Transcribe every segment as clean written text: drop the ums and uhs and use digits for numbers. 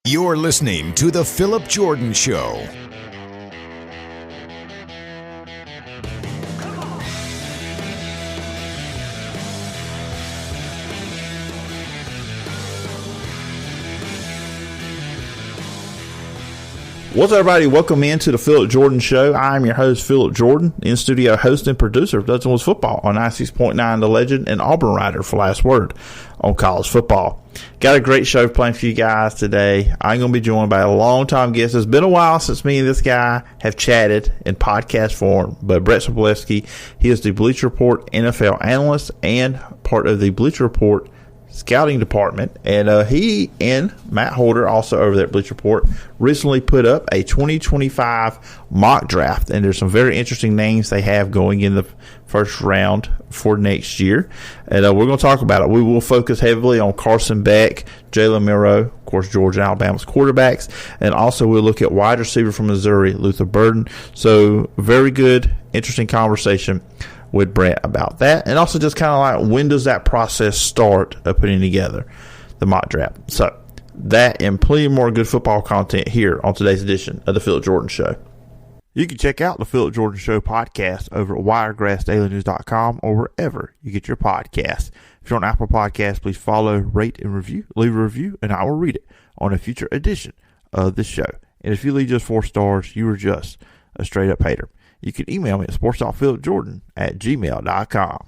You're listening to The Phillip Jordan Show. What's up, everybody? Welcome into the Phillip Jordan Show. I'm your host, Phillip Jordan, in-studio host and producer of Dutton Woods Football on 96.9 The Legend and Auburn writer for Last Word on college football. Got a great show playing for you guys today. I'm going to be joined by a long-time guest. It's been a while since me and this guy have chatted in podcast form, but Brent Sobleski, he is the Bleacher Report NFL analyst and part of the Bleacher Report scouting department, and he and Matt Holder, also over there at Bleacher Report, recently put up a 2025 mock draft, and there's some very interesting names they have going in the first round for next year, and we're going to talk about it. We will focus heavily on Carson Beck, Jalen Milroe, of course, Georgia and Alabama's quarterbacks, and also we'll look at wide receiver from Missouri, Luther Burden. So very good, interesting conversation with Brent about that, and also just kind of like, when does that process start of putting together the mock draft? So that and plenty more good football content here on today's edition of the Phillip Jordan Show. You can check out the Phillip Jordan Show podcast over at wiregrassdailynews.com or wherever you get your podcasts. If you're on Apple Podcasts, please follow, rate, and review. Leave a review, and I will read it on a future edition of the show. And if you leave just 4 stars, you are just a straight-up hater. You can email me at sports.phillipjordan@gmail.com.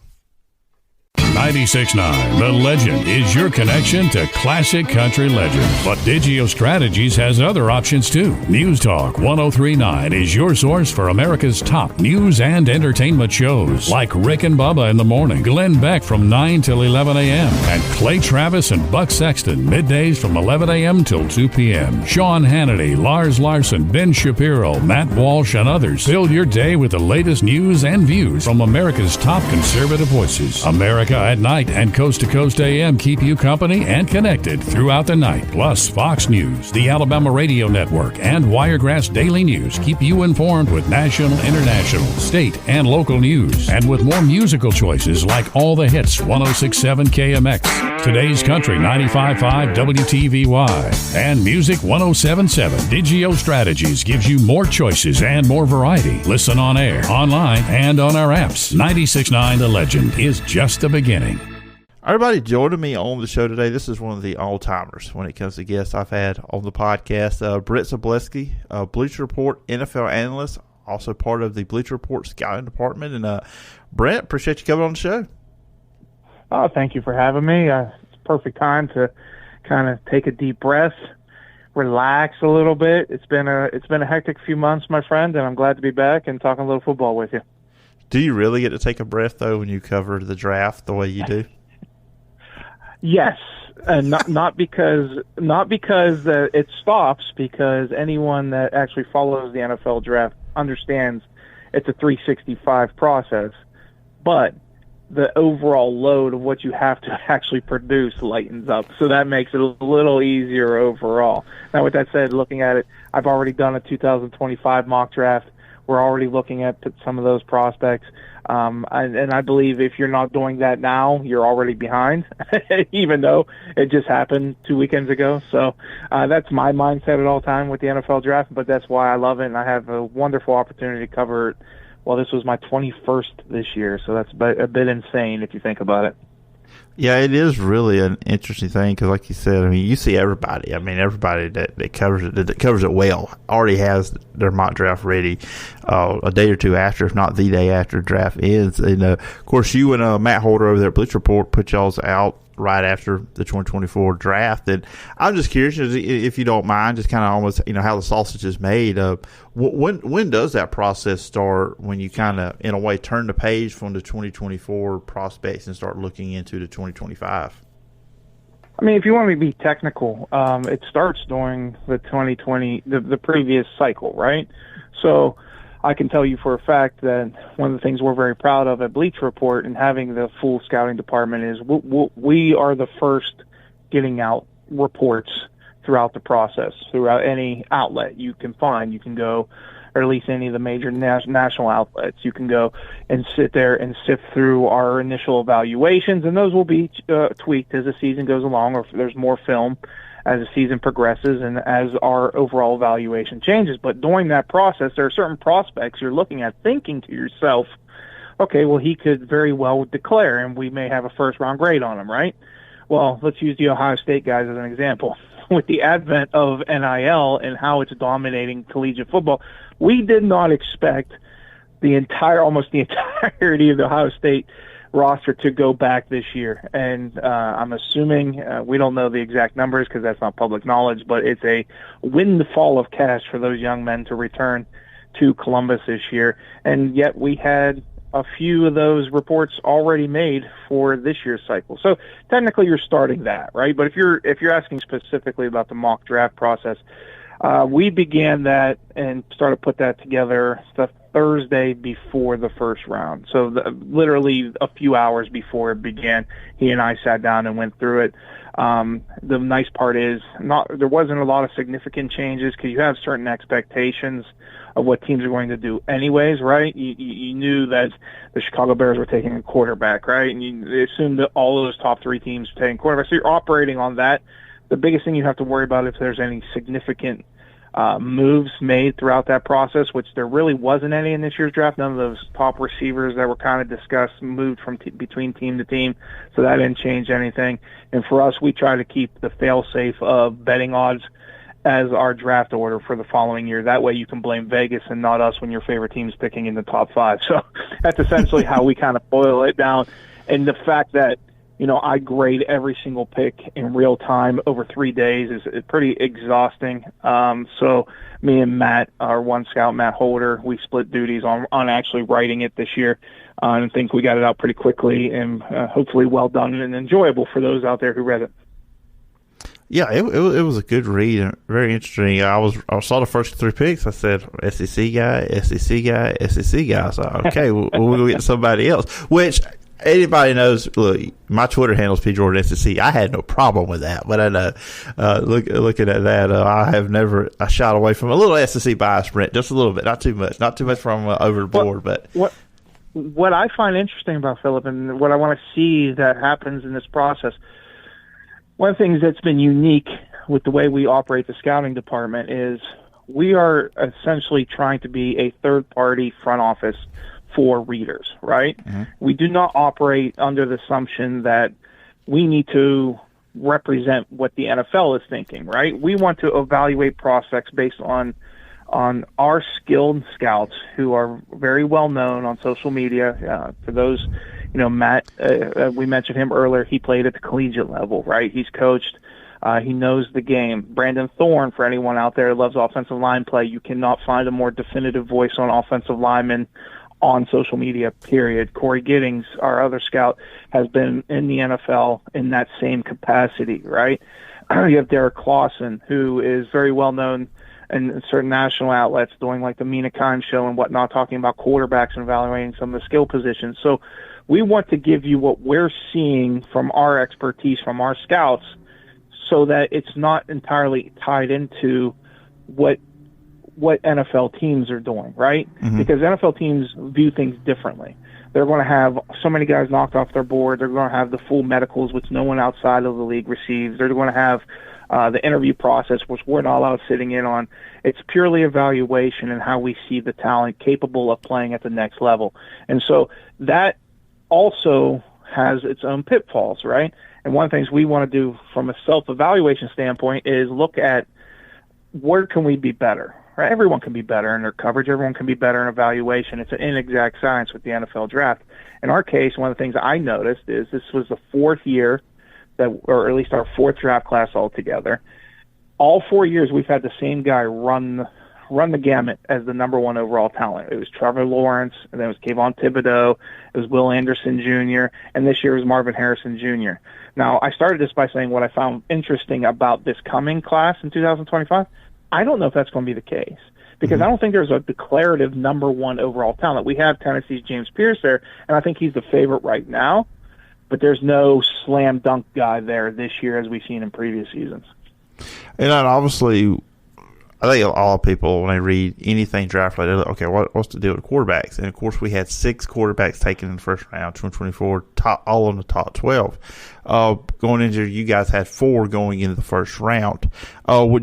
96.9 The Legend is your connection to classic country legends. But Digio Strategies has other options too. News Talk 103.9 is your source for America's top news and entertainment shows, like Rick and Bubba in the morning, Glenn Beck from 9 till 11 a.m., and Clay Travis and Buck Sexton middays from 11 a.m. till 2 p.m. Sean Hannity, Lars Larson, Ben Shapiro, Matt Walsh, and others fill your day with the latest news and views from America's top conservative voices. America at Night and Coast to Coast AM keep you company and connected throughout the night. Plus, Fox News, the Alabama Radio Network, and Wiregrass Daily News keep you informed with national, international, state, and local news. And with more musical choices like All the Hits 106.7 KMX, Today's Country 95.5 WTVY, and Music 107.7. Digio Strategies gives you more choices and more variety. Listen on air, online, and on our apps. 96.9 The Legend is just the beginning. Everybody joining me on the show today, this is one of the all-timers when it comes to guests I've had on the podcast. Brent Sobleski, Bleacher Report NFL analyst, also part of the Bleacher Report scouting department. And Brent, appreciate you coming on the show. Oh, thank you for having me. It's perfect time to kind of take a deep breath, relax a little bit. It's been a hectic few months, my friend, and I'm glad to be back and talking a little football with you. Do you really get to take a breath, though, when you cover the draft the way you do? Yes, and not because it stops, because anyone that actually follows the NFL draft understands it's a 365 process, but the overall load of what you have to actually produce lightens up, so that makes it a little easier overall. Now, with that said, looking at it, I've already done a 2025 mock draft. We're already looking at some of those prospects. And I believe if you're not doing that now, you're already behind, even though it just happened 2 weekends ago. So that's my mindset at all time with the NFL draft, but that's why I love it, and I have a wonderful opportunity to cover it. Well, this was my 21st this year, so that's a bit insane if you think about it. Yeah, it is really an interesting thing because, like you said, I mean, you see everybody. I mean, everybody that covers it well already has their mock draft ready a day or two after, if not the day after draft ends. And of course, you and Matt Holder over there at Bleacher Report put y'all's out right after the 2024 draft. And I'm just curious, if you don't mind, just kind of almost, how the sausage is made. When does that process start, when you kind of, in a way, turn the page from the 2024 prospects and start looking into the 2025? I mean, if you want me to be technical, it starts during the 2020, the previous cycle, right? So I can tell you for a fact that one of the things we're very proud of at Bleacher Report and having the full scouting department is we are the first getting out reports throughout the process, throughout any outlet you can find. You can go, or at least any of the major national outlets, you can go and sit there and sift through our initial evaluations, and those will be tweaked as the season goes along or if there's more film. as the season progresses and as our overall evaluation changes. But during that process, there are certain prospects you're looking at thinking to yourself, okay, well, he could very well declare, and we may have a first-round grade on him, right? Well, let's use the Ohio State guys as an example. With the advent of NIL and how it's dominating collegiate football, we did not expect almost the entirety of the Ohio State roster to go back this year. And I'm assuming, we don't know the exact numbers because that's not public knowledge, but it's a windfall of cash for those young men to return to Columbus this year. And yet we had a few of those reports already made for this year's cycle. So technically you're starting that, right? But if you're asking specifically about the mock draft process, we began that and started to put that together the Thursday before the first round. So literally a few hours before it began, he and I sat down and went through it. The nice part is there wasn't a lot of significant changes because you have certain expectations of what teams are going to do anyways, right? You knew that the Chicago Bears were taking a quarterback, right? And you assumed that all of those top three teams were taking quarterbacks. So you're operating on that. The biggest thing you have to worry about if there's any significant moves made throughout that process, which there really wasn't any in this year's draft. None of those top receivers that were kind of discussed moved from between team to team, so that didn't change anything. And for us, we try to keep the fail-safe of betting odds as our draft order for the following year. That way you can blame Vegas and not us when your favorite team's picking in the top 5. So that's essentially how we kind of boil it down. And the fact that, I grade every single pick in real time over 3 days is pretty exhausting. So me and Matt, our one scout, Matt Holder, we split duties on actually writing it this year. And I think we got it out pretty quickly and hopefully well done and enjoyable for those out there who read it. Yeah, it was a good read, very interesting. I saw the first 3 picks. I said SEC guy, SEC guy, SEC guy. So okay, we'll go get somebody else. Which anybody knows. Look, my Twitter handle is PJordan SEC. I had no problem with that, but I know looking at that, I shied away from a little SEC bias, Brent, just a little bit, not too much from over the board. But what I find interesting about Phillip and what I want to see that happens in this process. One of the things that's been unique with the way we operate the scouting department is we are essentially trying to be a third-party front office for readers, right? Mm-hmm. We do not operate under the assumption that we need to represent what the NFL is thinking, right? We want to evaluate prospects based on our skilled scouts who are very well known on social media. For those, Matt, we mentioned him earlier. He played at the collegiate level, right? He's coached. He knows the game. Brandon Thorne, for anyone out there who loves offensive line play, you cannot find a more definitive voice on offensive linemen on social media, period. Corey Giddings, our other scout, has been in the NFL in that same capacity, right? You have Derek Clausen, who is very well known in certain national outlets doing like the Mina Kimes show and whatnot, talking about quarterbacks and evaluating some of the skill positions. So we want to give you what we're seeing from our expertise, from our scouts, so that it's not entirely tied into what NFL teams are doing, right? Mm-hmm. Because NFL teams view things differently. They're going to have so many guys knocked off their board. They're going to have the full medicals, which no one outside of the league receives. They're going to have the interview process, which we're not allowed sitting in on. It's purely evaluation and how we see the talent capable of playing at the next level. And so that also has its own pitfalls, right? And one of the things we want to do from a self-evaluation standpoint is look at where can we be better, right? Everyone can be better in their coverage. Everyone can be better in evaluation. It's an inexact science with the NFL draft. In our case, one of the things I noticed is this was the 4th year or at least our 4th draft class altogether. All 4 years we've had the same guy run the gamut as the number 1 overall talent. It was Trevor Lawrence, and then it was Kayvon Thibodeau, it was Will Anderson Jr., and this year it was Marvin Harrison Jr. Now, I started this by saying what I found interesting about this coming class in 2025. I don't know if that's going to be the case because I don't think there's a declarative number 1 overall talent. We have Tennessee's James Pierce there, and I think he's the favorite right now, but there's no slam dunk guy there this year as we've seen in previous seasons. And obviously, I think a lot of people, when they read anything draft related, they're like, okay, what's the deal with quarterbacks? And, of course, we had 6 quarterbacks taken in the first round, 2024, all in the top 12. Going into, you guys had 4 going into the first round.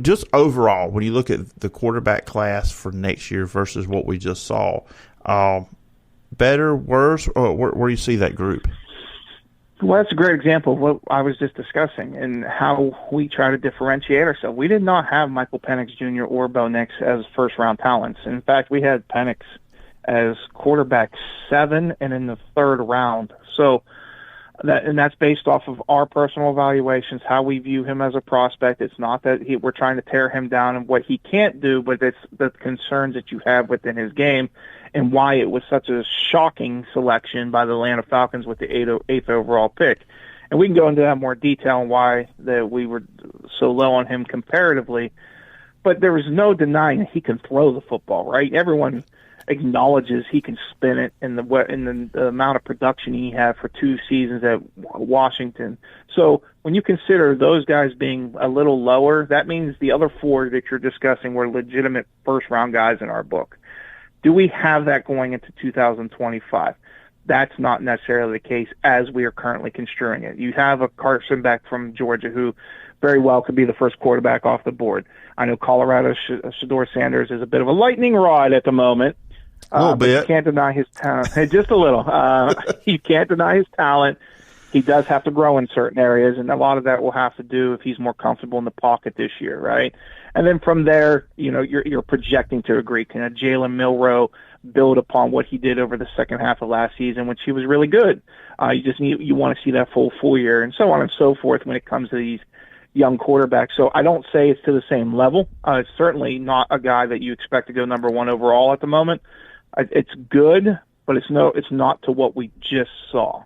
Just overall, when you look at the quarterback class for next year versus what we just saw, better, worse, or where do you see that group? Well, that's a great example of what I was just discussing and how we try to differentiate ourselves. We did not have Michael Penix Jr. or Bo Nix as first-round talents. In fact, we had Penix as quarterback 7 and in the 3rd round. So that's based off of our personal evaluations, how we view him as a prospect. It's not that we're trying to tear him down and what he can't do, but it's the concerns that you have within his game and why it was such a shocking selection by the Atlanta Falcons with the 8th overall pick. And we can go into that more detail and why that we were so low on him comparatively. But there was no denying that he can throw the football, right? Everyone acknowledges he can spin it in the amount of production he had for 2 seasons at Washington. So when you consider those guys being a little lower, that means the other 4 that you're discussing were legitimate first-round guys in our book. Do we have that going into 2025? That's not necessarily the case as we are currently construing it. You have a Carson Beck from Georgia who very well could be the first quarterback off the board. I know Colorado's Shedeur Sanders is a bit of a lightning rod at the moment. A little bit. You can't deny his talent. Just a little. You can't deny his talent. He does have to grow in certain areas, and a lot of that will have to do if he's more comfortable in the pocket this year, right? And then from there, you're projecting to agree. Can a Jalen Milroe build upon what he did over the second half of last season, which he was really good? You want to see that full year, and so on and so forth when it comes to these young quarterbacks. So I don't say it's to the same level. It's certainly not a guy that you expect to go number 1 overall at the moment. It's good, but it's not to what we just saw.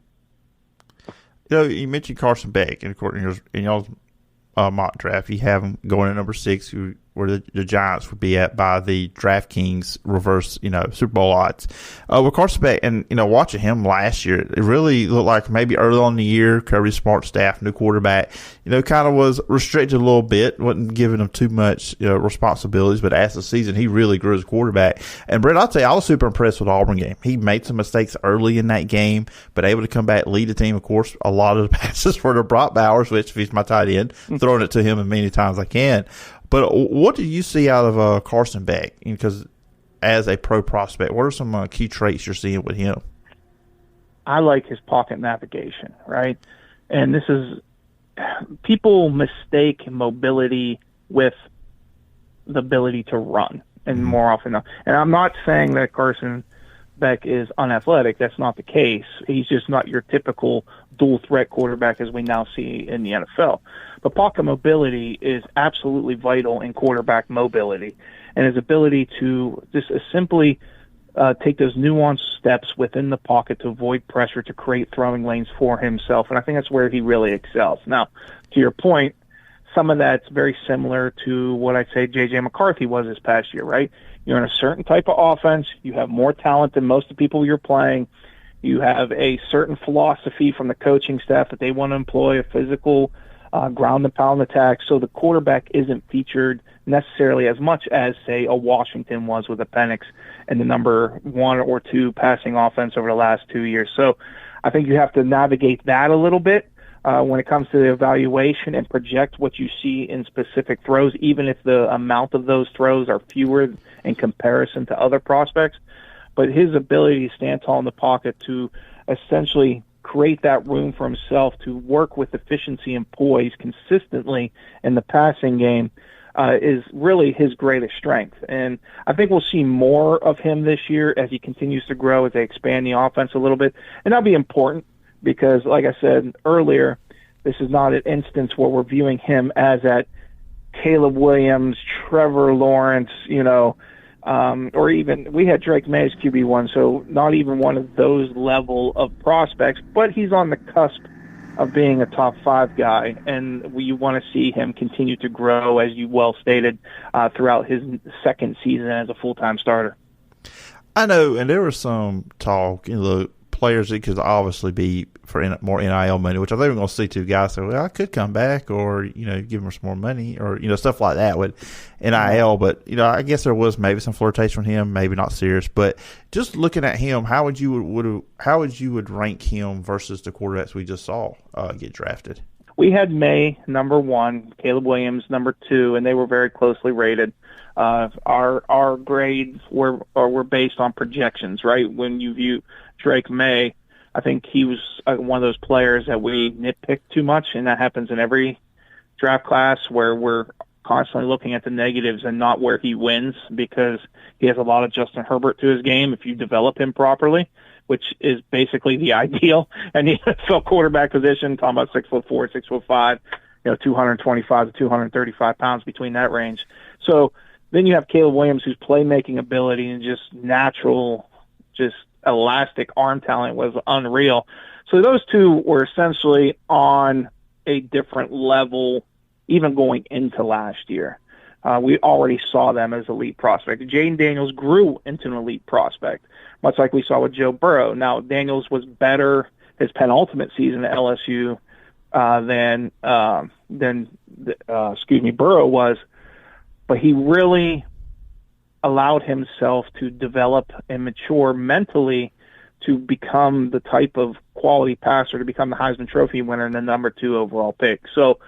You mentioned Carson Beck, and according in y'all's mock draft, you have him going at number 6, where the Giants would be at by the DraftKings reverse, Super Bowl odds. With Carson Beck, and, watching him last year, it really looked like maybe early on in the year, Kirby Smart staff, new quarterback, kind of was restricted a little bit, wasn't giving him too much, responsibilities, but as the season, he really grew as quarterback. And Brent, I'll tell you, I was super impressed with the Auburn game. He made some mistakes early in that game, but able to come back, lead the team. Of course, a lot of the passes were to Brock Bowers, which if he's my tight end, throwing it to him as many times as I can. But what do you see out of Carson Beck? Because as a pro prospect, what are some key traits you're seeing with him? I like his pocket navigation, right? And this is – people mistake mobility with the ability to run, and more often not. And I'm not saying that Carson Beck is unathletic. That's not the case. He's just not your typical dual-threat quarterback as we now see in the NFL. But pocket mobility is absolutely vital in quarterback mobility, and his ability to just simply take those nuanced steps within the pocket to avoid pressure, to create throwing lanes for himself. And I think that's where he really excels. Now, to your point, some of that's very similar to what I'd say J.J. McCarthy was this past year, right? You're in a certain type of offense. You have more talent than most of the people you're playing. You have a certain philosophy from the coaching staff that they want to employ, a physical ground and pound attack. So the quarterback isn't featured necessarily as much as, say, a Washington was with a Penix and the number 1 or 2 passing offense over the last 2 years. So I think you have to navigate that a little bit when it comes to the evaluation and project what you see in specific throws, even if the amount of those throws are fewer in comparison to other prospects. But his ability to stand tall in the pocket, to essentially create that room for himself, to work with efficiency and poise consistently in the passing game, is really his greatest strength. And I think we'll see more of him this year as he continues to grow, as they expand the offense a little bit. And that'll be important because, like I said earlier, this is not an instance where we're viewing him as at Caleb Williams, Trevor Lawrence, or even we had Drake May as QB1, so not even one of those level of prospects, but he's on the cusp of being a top 5 guy, and we want to see him continue to grow, as you well stated, throughout his second season as a full-time starter. I know, and there was some talk, players it could obviously be for more NIL money, which I think we're going to see two guys say, well, I could come back or, give them some more money or, stuff like that with NIL. But, I guess there was maybe some flirtation with him, maybe not serious. But just looking at him, how would you rank him versus the quarterbacks we just saw get drafted? We had May number 1, Caleb Williams number 2, and they were very closely rated. Our grades were based on projections, right? When you view Drake May, I think he was one of those players that we nitpick too much, and that happens in every draft class where we're constantly looking at the negatives and not where he wins, because he has a lot of Justin Herbert to his game if you develop him properly, which is basically the ideal. And the NFL quarterback position, talking about 6'4", 6'5", 225 to 235 pounds between that range. So then you have Caleb Williams, whose playmaking ability and just natural, just elastic arm talent was unreal. So those two were essentially on a different level, even going into last year. We already saw them as elite prospects. Jaden Daniels grew into an elite prospect, much like we saw with Joe Burrow. Now, Daniels was better his penultimate season at LSU than Burrow was, but he really allowed himself to develop and mature mentally to become the type of quality passer, to become the Heisman Trophy winner and the number 2 overall pick. So,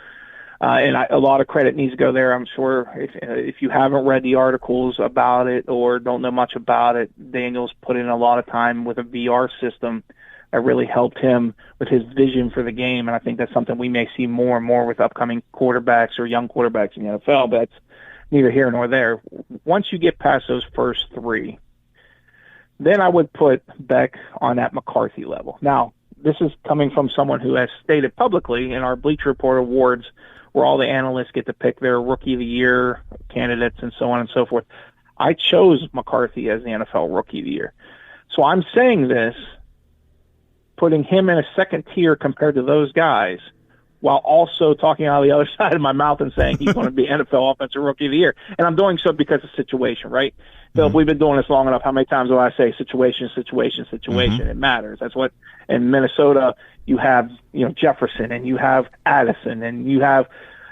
a lot of credit needs to go there. I'm sure if you haven't read the articles about it or don't know much about it, Daniels put in a lot of time with a VR system that really helped him with his vision for the game. And I think that's something we may see more and more with upcoming quarterbacks or young quarterbacks in the NFL, but that's neither here nor there. Once you get past those first 3, then I would put Beck on that McCarthy level. Now, this is coming from someone who has stated publicly in our Bleacher Report awards, where all the analysts get to pick their Rookie of the Year candidates and so on and so forth. I chose McCarthy as the NFL Rookie of the Year. So I'm saying this, putting him in a second tier compared to those guys, while also talking out of the other side of my mouth and saying he's going to be NFL Offensive Rookie of the Year. And I'm doing so because of situation, right? Phillip, we've been doing this long enough. How many times do I say situation? It matters. That's what in Minnesota you have, Jefferson, and you have Addison, and you have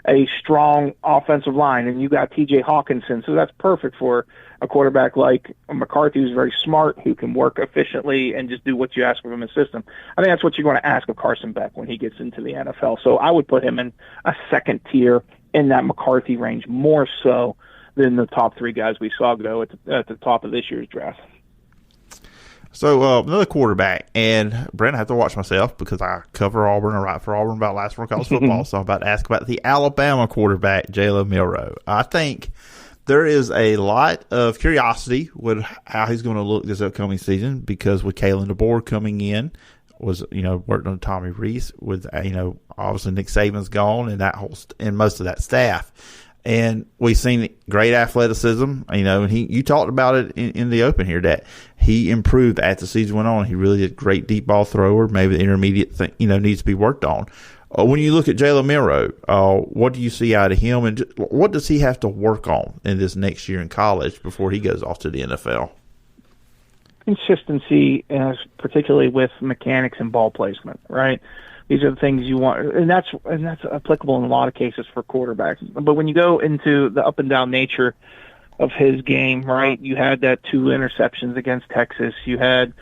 a strong offensive line, and you got T.J. Hawkinson. So that's perfect for a quarterback like McCarthy, who's very smart, who can work efficiently and just do what you ask of him in the system. I think that's what you're going to ask of Carson Beck when he gets into the NFL. So I would put him in a second tier in that McCarthy range, more so than the top 3 guys we saw go at the top of this year's draft. So another quarterback, and Brent, I have to watch myself because I cover Auburn and write for Auburn about last year college football. So I'm about to ask about the Alabama quarterback, Jalen Milroe. I think there is a lot of curiosity with how he's going to look this upcoming season, because with Kalen DeBoer coming in, was worked on Tommy Rees, with obviously Nick Saban's gone and that whole and most of that staff. And we've seen great athleticism, and you talked about it in the open here that he improved as the season went on. He really is a great deep ball thrower. Maybe the intermediate thing, needs to be worked on. When you look at Jalen Milroe, what do you see out of him, and what does he have to work on in this next year in college before he goes off to the NFL? Consistency, particularly with mechanics and ball placement, right? These are the things you want, and that's applicable in a lot of cases for quarterbacks. But when you go into the up and down nature of his game, right, you had that 2 interceptions against Texas. You had,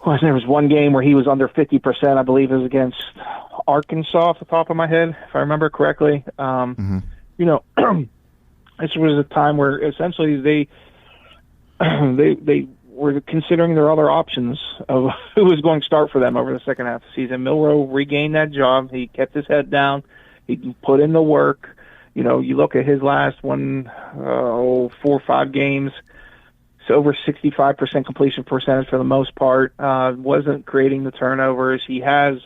there was one game where he was under 50%, I believe it was against Arkansas off the top of my head, if I remember correctly. This was a time where essentially they were considering their other options of who was going to start for them over the second half of the season. Milroe regained that job. He kept his head down. He put in the work. You look at his last 4 or 5 games, it's over 65% completion percentage for the most part. Wasn't creating the turnovers. He has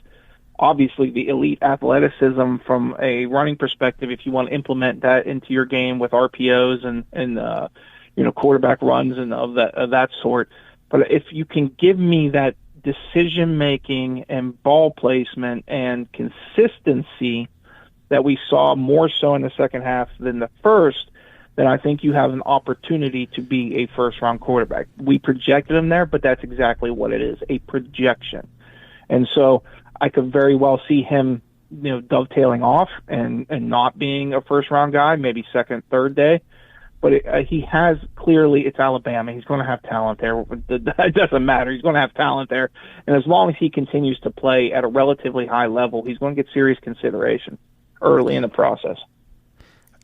obviously the elite athleticism from a running perspective if you want to implement that into your game with RPOs and quarterback runs and of that sort. But if you can give me that decision-making and ball placement and consistency that we saw more so in the second half than the first, then I think you have an opportunity to be a first-round quarterback. We projected him there, but that's exactly what it is, a projection. And so I could very well see him, dovetailing off and not being a first-round guy, maybe second, third day. But he has clearly, it's Alabama. He's going to have talent there. It doesn't matter. He's going to have talent there. And as long as he continues to play at a relatively high level, he's going to get serious consideration early in the process.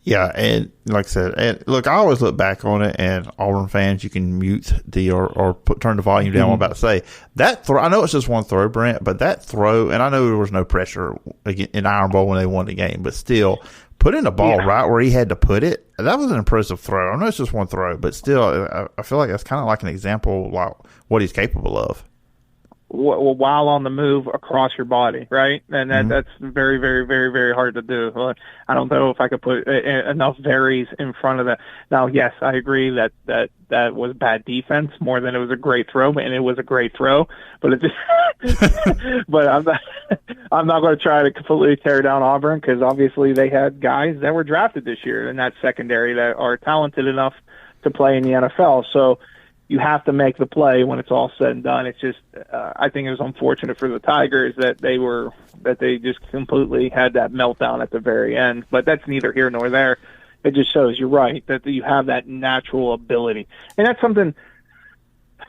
Yeah, and like I said, and look, I always look back on it, and Auburn fans, you can mute turn the volume down. I'm about to say that throw. I know it's just one throw, Brent, but that throw, and I know there was no pressure in Iron Bowl when they won the game, but still, putting the ball right where he had to put it, that was an impressive throw. I know it's just one throw, but still, I feel like that's kind of like an example of like what he's capable of. While on the move across your body, right? And that's very, very, very, very hard to do. I don't know if I could put enough varies in front of that. Now, yes, I agree that was bad defense more than it was a great throw, and it was a great throw. But it just, but I'm not going to try to completely tear down Auburn, because obviously they had guys that were drafted this year in that secondary that are talented enough to play in the NFL. So you have to make the play when it's all said and done. It's just, I think it was unfortunate for the Tigers that they just completely had that meltdown at the very end. But that's neither here nor there. It just shows, you're right, that you have that natural ability, and that's something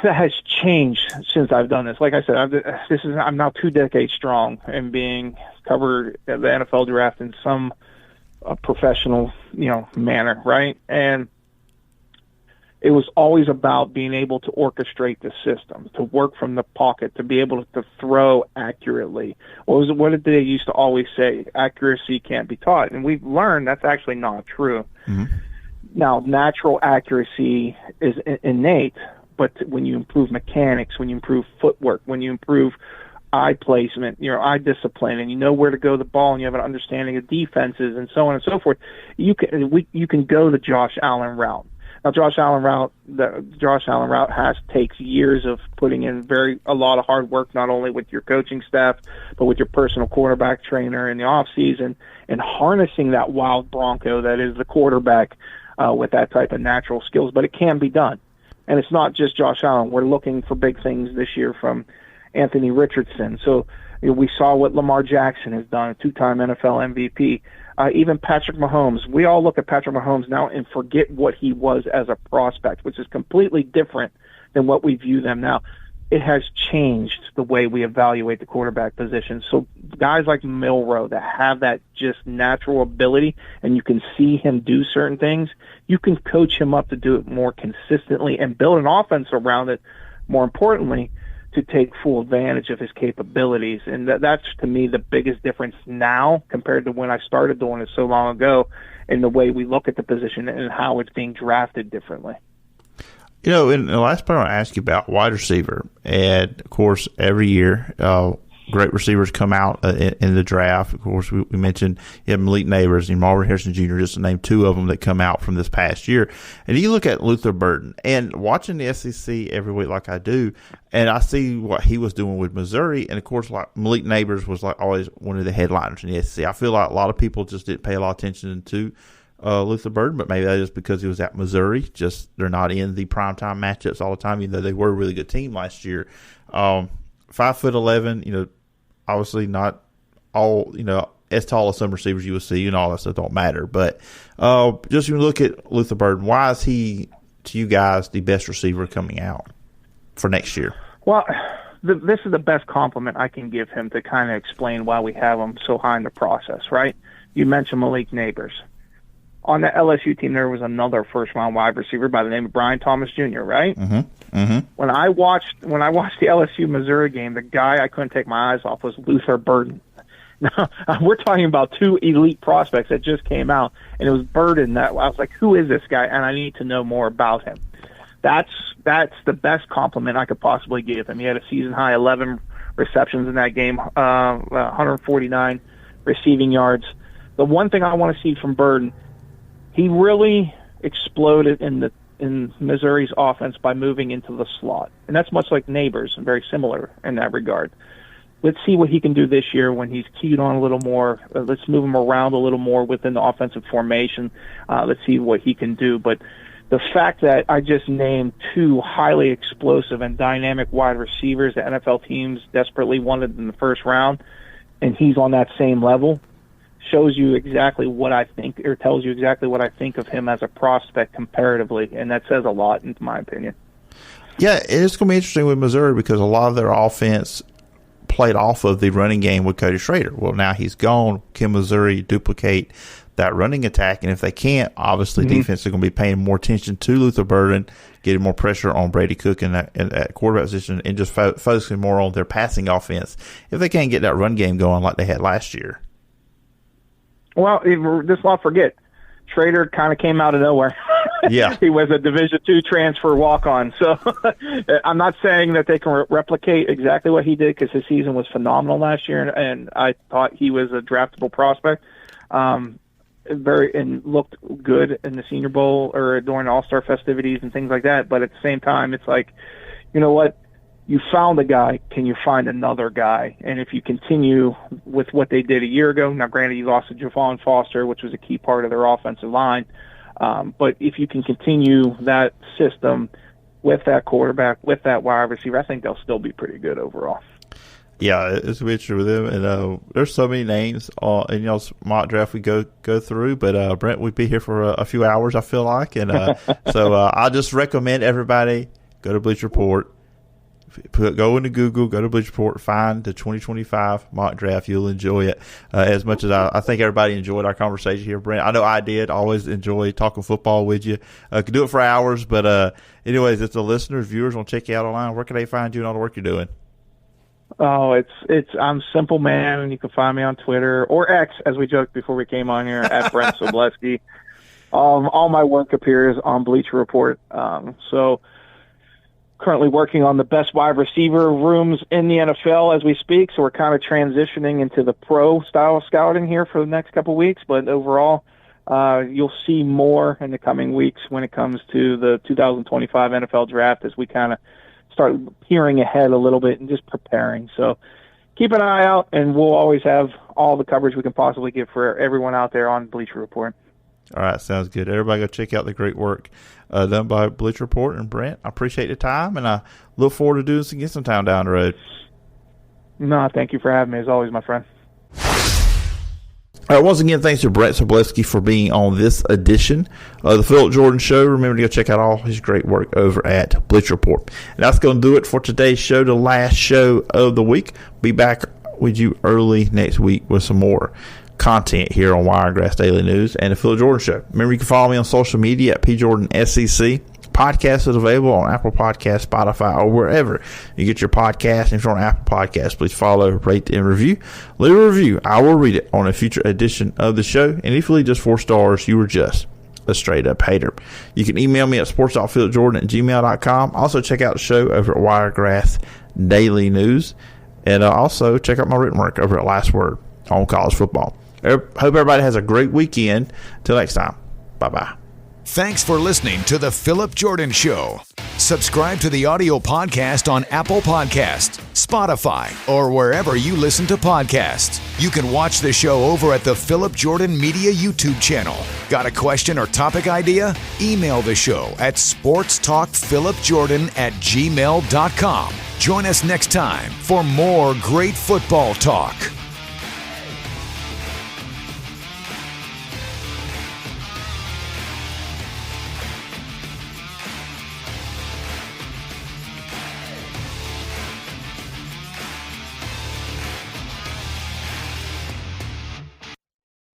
that has changed since I've done this. Like I said, I'm now 2 decades strong in being covered the NFL draft in some professional, manner, right? And it was always about being able to orchestrate the system, to work from the pocket, to be able to throw accurately. What did they used to always say? Accuracy can't be taught. And we've learned that's actually not true. Mm-hmm. Now, natural accuracy is innate, but when you improve mechanics, when you improve footwork, when you improve eye placement, eye discipline, and you know where to go the ball, and you have an understanding of defenses and so on and so forth, you can go the Josh Allen route. Now, Josh Allen route takes years of putting in a lot of hard work, not only with your coaching staff, but with your personal quarterback trainer in the off season, and harnessing that wild bronco that is the quarterback with that type of natural skills. But it can be done, and it's not just Josh Allen. We're looking for big things this year from Anthony Richardson. So we saw what Lamar Jackson has done, a 2-time NFL MVP. Even Patrick Mahomes. We all look at Patrick Mahomes now and forget what he was as a prospect, which is completely different than what we view them now. It has changed the way we evaluate the quarterback position. So guys like Milroe that have that just natural ability, and you can see him do certain things, you can coach him up to do it more consistently and build an offense around it, more importantly, to take full advantage of his capabilities. And that's, to me, the biggest difference now compared to when I started doing it so long ago, in the way we look at the position and how it's being drafted differently. In the last part I want to ask you about wide receiver. And, of course, every year great receivers come out in the draft. Of course, we mentioned you have Malik Neighbors and Marvin Harrison Jr., just to name 2 of them that come out from this past year. And you look at Luther Burden, and watching the SEC every week like I do, and I see what he was doing with Missouri. And, of course, like Malik Neighbors was like always one of the headliners in the SEC. I feel like a lot of people just didn't pay a lot of attention to Luther Burden, but maybe that is because he was at Missouri. Just they're not in the primetime matchups all the time, even though they were a really good team last year. 5'11", obviously not all, as tall as some receivers you will see, and all that stuff don't matter. But just when you look at Luther Burden, why is he, to you guys, the best receiver coming out for next year? Well, this is the best compliment I can give him to kind of explain why we have him so high in the process, right? You mentioned Malik Neighbors. On the LSU team, there was another first-round wide receiver by the name of Brian Thomas Jr., right? Mm-hmm. Mm-hmm. When I watched the LSU-Missouri game, the guy I couldn't take my eyes off was Luther Burden. Now, we're talking about 2 elite prospects that just came out, and it was Burden that I was like, who is this guy? And I need to know more about him. That's the best compliment I could possibly give him. He had a season-high 11 receptions in that game, 149 receiving yards. The one thing I want to see from Burden, he really exploded in Missouri's offense by moving into the slot. And that's much like Neighbors, and very similar in that regard. let's see what he can do this year when he's keyed on a little more. Let's move him around a little more within the offensive formation. Let's see what he can do. But the fact that I just named two highly explosive and dynamic wide receivers that NFL teams desperately wanted in the first round, and he's on that same level, shows you exactly what I think, or tells you exactly what I think of him as a prospect comparatively, and that says a lot, in my opinion. Yeah, it's going to be interesting with Missouri because a lot of their offense played off of the running game with Cody Schrader. Well, now he's gone. Can Missouri duplicate that running attack? And if they can't, obviously defense is going to be paying more attention to Luther Burden, getting more pressure on Brady Cook in that quarterback position, and just focusing more on their passing offense if they can't get that run game going like they had last year. Well, let's not forget, Schrader kind of came out of nowhere. Yeah. He was a Division II transfer walk-on. So I'm not saying that they can replicate exactly what he did because his season was phenomenal last year, and I thought he was a draftable prospect. And looked good in the Senior Bowl or during All-Star festivities and things like that. But at the same time, it's like, you know what? You found a guy. Can you find another guy? And if you continue with what they did a year ago, now granted you lost to Javon Foster, which was a key part of their offensive line, but if you can continue that system with that quarterback, with that wide receiver, I think they'll still be pretty good overall. Yeah, it's weird with them, and there's so many names in y'all's mock draft we go through. But Brent, we'd be here for a few hours, I feel like, and so I'll just recommend everybody go to Bleacher Report, go into Google, go to Bleacher Report, find the 2025 mock draft. You'll enjoy it as much as I think everybody enjoyed our conversation here, Brent. I know I did. Always enjoy talking football with you. Could do it for hours, but anyways, if the listeners, viewers want to check you out online, where can they find you and all the work you're doing? Oh, I'm Simple Man, and you can find me on Twitter or X, as we joked before we came on here, at Brent Sobleski. All my work appears on Bleacher Report. So currently working on the best wide receiver rooms in the NFL as we speak. So we're kind of transitioning into the pro style of scouting here for the next couple of weeks. But overall, you'll see more in the coming weeks when it comes to the 2025 NFL draft as we kind of start peering ahead a little bit and just preparing. So keep an eye out, and we'll always have all the coverage we can possibly get for everyone out there on Bleacher Report. All right, sounds good. Everybody go check out the great work done by Bleacher Report. And Brent, I appreciate the time, and I look forward to doing this again sometime down the road. No, thank you for having me, as always, my friend. All right, once again, thanks to Brent Sobleski for being on this edition of the Phillip Jordan Show. Remember to go check out all his great work over at Bleacher Report. And that's going to do it for today's show, the last show of the week. Be back with you early next week with some more content here on Wiregrass Daily News and the Phillip Jordan Show. Remember, you can follow me on social media at PJordanSEC. Podcast is available on Apple Podcasts, Spotify, or wherever you get your podcast. And if you're on Apple Podcasts, please follow, rate, and review. Leave a review. I will read it on a future edition of the show. And if you leave just 4 stars, you were just a straight-up hater. You can email me at sports.philipjordan@gmail.com. Also, check out the show over at Wiregrass Daily News. And also, check out my written work over at Last Word on college football. Hope everybody has a great weekend. Till next time. Bye-bye. Thanks for listening to The Phillip Jordan Show. Subscribe to the audio podcast on Apple Podcasts, Spotify, or wherever you listen to podcasts. You can watch the show over at the Phillip Jordan Media YouTube channel. Got a question or topic idea? Email the show at sportstalkphillipjordan@gmail.com. Join us next time for more great football talk.